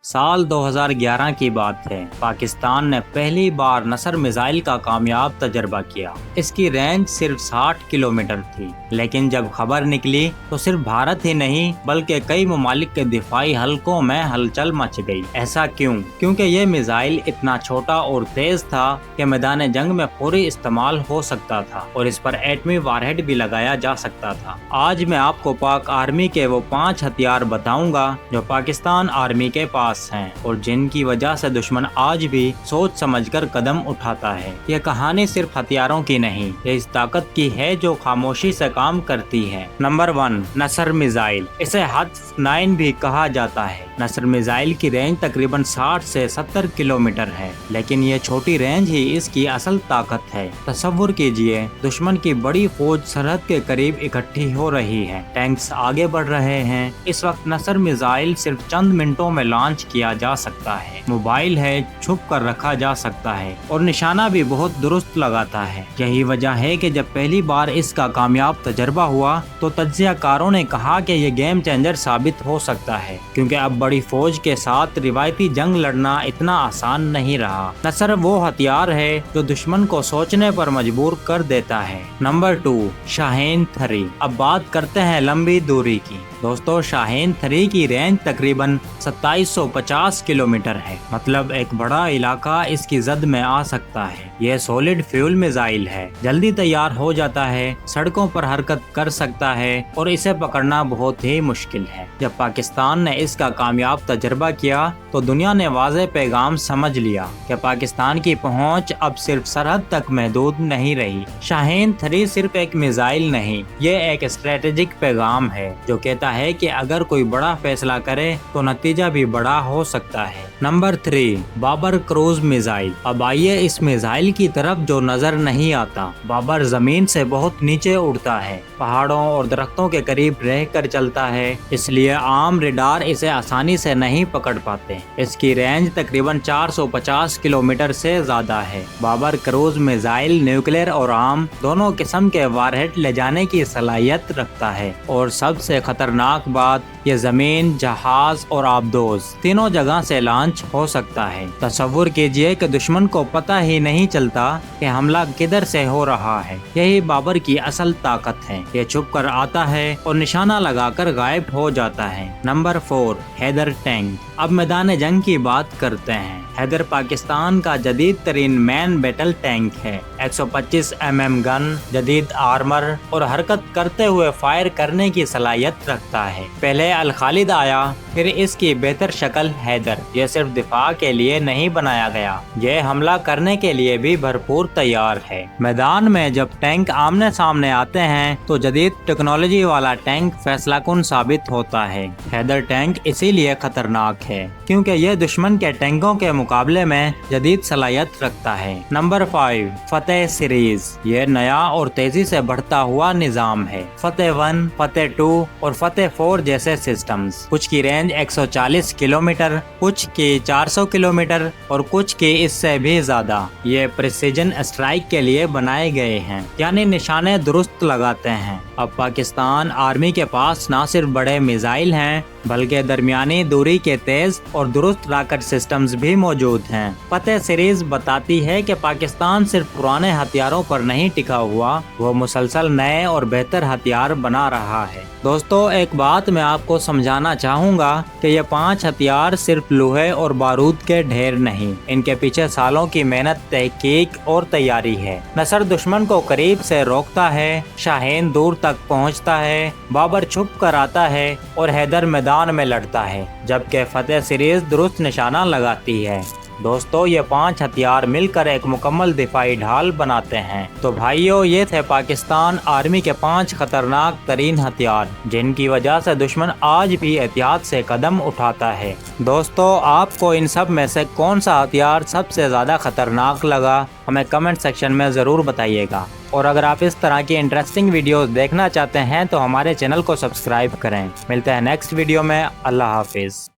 سال 2011 کی بات ہے۔ پاکستان نے پہلی بار نصر میزائل کا کامیاب تجربہ کیا۔ اس کی رینج صرف 60 کلومیٹر تھی، لیکن جب خبر نکلی تو صرف بھارت ہی نہیں بلکہ کئی ممالک کے دفاعی حلقوں میں ہلچل مچ گئی۔ ایسا کیوں؟ کیونکہ یہ میزائل اتنا چھوٹا اور تیز تھا کہ میدان جنگ میں فوری استعمال ہو سکتا تھا اور اس پر ایٹمی وارہیڈ بھی لگایا جا سکتا تھا۔ آج میں آپ کو پاک آرمی کے وہ 5 ہتھیار بتاؤں گا جو پاکستان آرمی کے پاس ہیں اور جن کی وجہ سے دشمن آج بھی سوچ سمجھ کر قدم اٹھاتا ہے۔ یہ کہانی صرف ہتھیاروں کی نہیں، یہ اس طاقت کی ہے جو خاموشی سے کام کرتی ہے۔ نمبر 1، نصر میزائل۔ اسے حتف 9 بھی کہا جاتا ہے۔ نصر میزائل کی رینج تقریباً 60 سے 70 کلومیٹر ہے، لیکن یہ چھوٹی رینج ہی اس کی اصل طاقت ہے۔ تصور کیجئے دشمن کی بڑی فوج سرحد کے قریب اکٹھی ہو رہی ہے، ٹینکس آگے بڑھ رہے ہیں۔ اس وقت نصر میزائل صرف چند منٹوں میں لانچ کیا جا سکتا ہے۔ موبائل ہے، چھپ کر رکھا جا سکتا ہے اور نشانہ بھی بہت درست لگاتا ہے۔ یہی وجہ ہے کہ جب پہلی بار اس کا کامیاب تجربہ ہوا تو تجزیہ کاروں نے کہا کہ یہ گیم چینجر ثابت ہو سکتا ہے، کیونکہ اب بڑی فوج کے ساتھ روایتی جنگ لڑنا اتنا آسان نہیں رہا۔ نصر وہ ہتھیار ہے جو دشمن کو سوچنے پر مجبور کر دیتا ہے۔ نمبر 2، شاہین 3۔ اب بات کرتے ہیں لمبی دوری کی۔ دوستو، شاہین 3 کی رینج تقریباً 2750 کلومیٹر ہے، مطلب ایک بڑا علاقہ اس کی زد میں آ سکتا ہے۔ یہ سولڈ فیول میزائل ہے، جلدی تیار ہو جاتا ہے، سڑکوں پر حرکت کر سکتا ہے اور اسے پکڑنا بہت ہی مشکل ہے۔ جب پاکستان نے اس کا کامیاب تجربہ کیا تو دنیا نے واضح پیغام سمجھ لیا کہ پاکستان کی پہنچ اب صرف سرحد تک محدود نہیں رہی۔ شاہین 3 صرف ایک میزائل نہیں، یہ ایک اسٹریٹجک پیغام ہے جو کہتا ہے کہ اگر کوئی بڑا فیصلہ کرے تو نتیجہ بھی بڑا ہو سکتا ہے۔ Number 3، Babur cruise missile. اب آئیے اس میزائل کی طرف جو نظر نہیں آتا۔ بابر زمین سے بہت نیچے اڑتا ہے، پہاڑوں اور درختوں کے قریب رہ کر چلتا ہے، اس لیے عام ریڈار اسے آسانی سے نہیں پکڑ پاتے۔ اس کی رینج تقریباً 450 کلومیٹر سے زیادہ ہے۔ بابر کروز میزائل نیوکلیر اور عام دونوں قسم کے وارہیڈ لے جانے کی صلاحیت رکھتا ہے، اور سب سے خطرناک بات، یہ زمین، جہاز اور آبدوز تینوں جگہ سے لانچ ہو سکتا ہے۔ تصور کیجئے کہ دشمن کو پتہ ہی نہیں چلتا کہ حملہ کدھر سے ہو رہا ہے۔ یہی بابر کی اصل طاقت ہے، یہ چھپ کر آتا ہے اور نشانہ لگا کر غائب ہو جاتا ہے۔ Number 4، Haider tank. اب میدان جنگ کی بات کرتے ہیں۔ حیدر پاکستان کا جدید ترین مین بیٹل ٹینک ہے۔ 125 mm گن، جدید آرمر اور حرکت کرتے ہوئے فائر کرنے کی صلاحیت رکھتا ہے۔ پہلے الخالد آیا، پھر اس کی بہتر شکل حیدر۔ یہ صرف دفاع کے لیے نہیں بنایا گیا، یہ حملہ کرنے کے لیے بھی بھرپور تیار ہے۔ میدان میں جب ٹینک آمنے سامنے آتے ہیں تو جدید ٹیکنالوجی والا ٹینک فیصلہ کن ثابت ہوتا ہے۔ حیدر ٹینک اسی لیے خطرناک ہے کیونکہ یہ دشمن کے ٹینکوں کے مقابلے میں جدید صلاحیت رکھتا ہے۔ نمبر 5، فتح سیریز۔ یہ نیا اور تیزی سے بڑھتا ہوا نظام ہے۔ فتح 1، فتح 2 اور فتح 4 جیسے سسٹمز، کچھ کی رینج 140 کلومیٹر، کچھ کی 400 کلومیٹر اور کچھ کی اس سے بھی زیادہ۔ یہ پریسیجن اسٹرائک کے لیے بنائے گئے ہیں، یعنی نشانے درست لگاتے ہیں۔ اب پاکستان آرمی کے پاس نہ صرف بڑے میزائل ہیں بلکہ درمیانی دوری کے تیز اور درست راکٹ سسٹمز بھی موجود ہیں۔ فتح سیریز بتاتی ہے کہ پاکستان صرف پرانے ہتھیاروں پر نہیں ٹکا ہوا، وہ مسلسل نئے اور بہتر ہتھیار بنا رہا ہے۔ دوستو، ایک بات میں آپ کو سمجھانا چاہوں گا کہ یہ 5 ہتھیار صرف لوہے اور بارود کے ڈھیر نہیں، ان کے پیچھے سالوں کی محنت، تحقیق اور تیاری ہے۔ نصر دشمن کو قریب سے روکتا ہے، شاہین دور تک پہنچتا ہے، بابر چھپ کر آتا ہے اور حیدر میدان میں لڑتا ہے، جبکہ فتح سیریز درست نشانہ لگاتی ہے۔ دوستو، یہ 5 ہتھیار مل کر ایک مکمل دفاعی ڈھال بناتے ہیں۔ تو بھائیو، یہ تھے پاکستان آرمی کے 5 خطرناک ترین ہتھیار جن کی وجہ سے دشمن آج بھی احتیاط سے قدم اٹھاتا ہے۔ دوستو، آپ کو ان سب میں سے کون سا ہتھیار سب سے زیادہ خطرناک لگا؟ ہمیں کمنٹ سیکشن میں ضرور بتائیے گا، اور اگر آپ اس طرح کی انٹرسٹنگ ویڈیوز دیکھنا چاہتے ہیں تو ہمارے چینل کو سبسکرائب کریں۔ ملتے ہیں نیکسٹ ویڈیو میں۔ اللہ حافظ۔